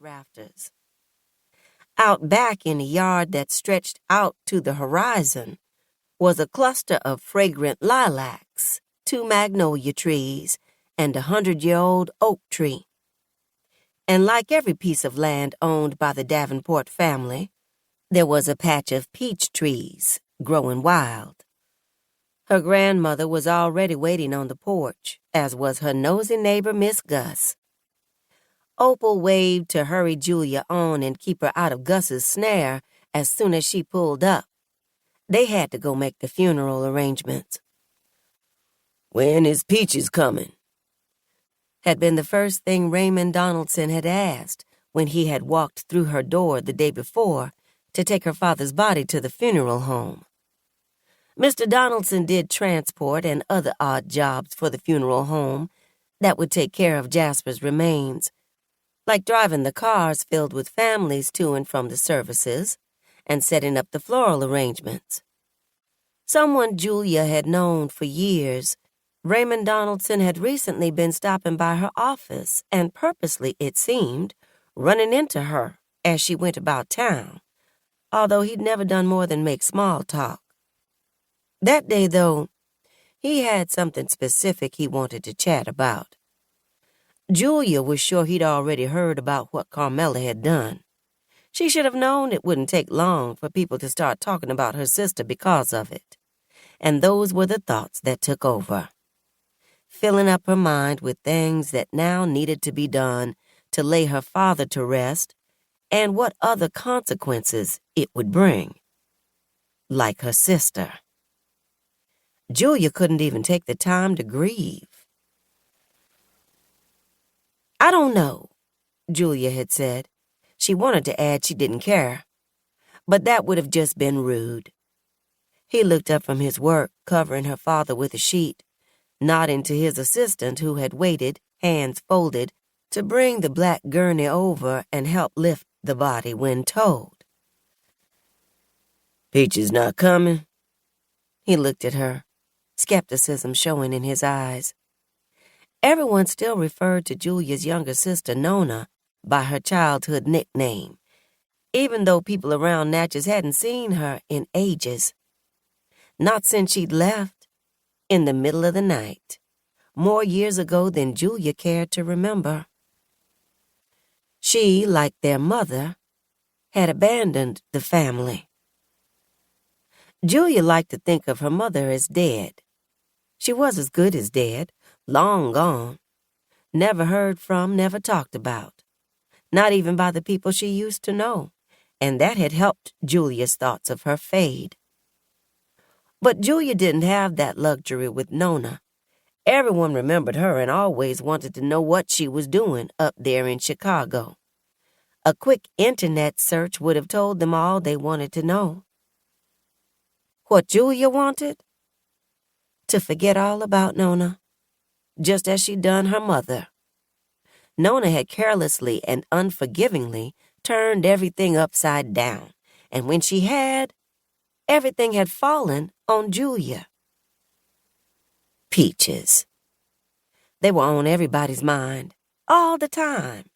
rafters. Out back in a yard that stretched out to the horizon was a cluster of fragrant lilacs, 2 magnolia trees, and a 100-year-old oak tree. And like every piece of land owned by the Davenport family, there was a patch of peach trees growing wild. Her grandmother was already waiting on the porch, as was her nosy neighbor, Miss Gus. Opal waved to hurry Julia on and keep her out of Gus's snare as soon as she pulled up. They had to go make the funeral arrangements. "When is Peaches coming?" had been the first thing Raymond Donaldson had asked when he had walked through her door the day before to take her father's body to the funeral home. Mr. Donaldson did transport and other odd jobs for the funeral home that would take care of Jasper's remains, like driving the cars filled with families to and from the services and setting up the floral arrangements. Someone Julia had known for years, Raymond Donaldson had recently been stopping by her office and purposely, it seemed, running into her as she went about town, although he'd never done more than make small talk. That day, though, he had something specific he wanted to chat about. Julia was sure he'd already heard about what Carmela had done. She should have known it wouldn't take long for people to start talking about her sister because of it. And those were the thoughts that took over, filling up her mind with things that now needed to be done to lay her father to rest and what other consequences it would bring. Like her sister. Julia couldn't even take the time to grieve. "I don't know," Julia had said. She wanted to add she didn't care, but that would have just been rude. He looked up from his work, covering her father with a sheet, nodding to his assistant who had waited, hands folded, to bring the black gurney over and help lift the body when told. "Peaches not coming?" He looked at her, skepticism showing in his eyes. Everyone still referred to Julia's younger sister, Nona, by her childhood nickname, even though people around Natchez hadn't seen her in ages. Not since she'd left, in the middle of the night, more years ago than Julia cared to remember. She, like their mother, had abandoned the family. Julia liked to think of her mother as dead. She was as good as dead, long gone, never heard from, never talked about, not even by the people she used to know, and that had helped Julia's thoughts of her fade. But Julia didn't have that luxury with Nona. Everyone remembered her and always wanted to know what she was doing up there in Chicago. A quick internet search would have told them all they wanted to know. What Julia wanted? To forget all about Nona, just as she'd done her mother. Nona had carelessly and unforgivingly turned everything upside down, and when she had, everything had fallen on Julia. Peaches. They were on everybody's mind, all the time.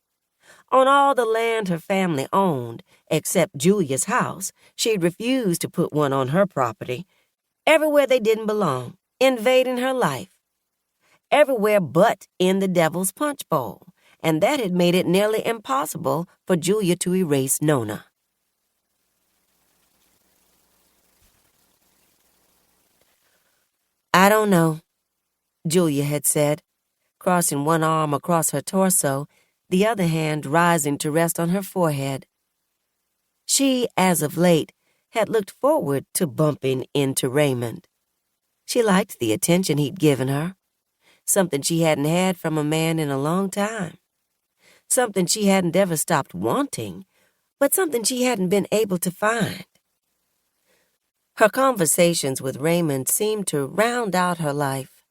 On all the land her family owned, except Julia's house, she'd refused to put one on her property. Everywhere they didn't belong, invading her life. Everywhere but in the Devil's Punch Bowl, and that had made it nearly impossible for Julia to erase Nona. "I don't know," Julia had said, crossing one arm across her torso, the other hand rising to rest on her forehead. She, as of late, had looked forward to bumping into Raymond. She liked the attention he'd given her, something she hadn't had from a man in a long time, something she hadn't ever stopped wanting, but something she hadn't been able to find. Her conversations with Raymond seemed to round out her life,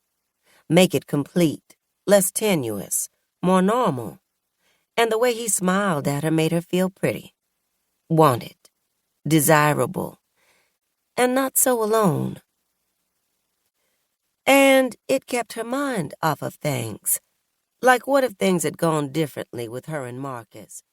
make it complete, less tenuous, more normal, and the way he smiled at her made her feel pretty, wanted, desirable, and not so alone. And it kept her mind off of things, like what if things had gone differently with her and Marcus,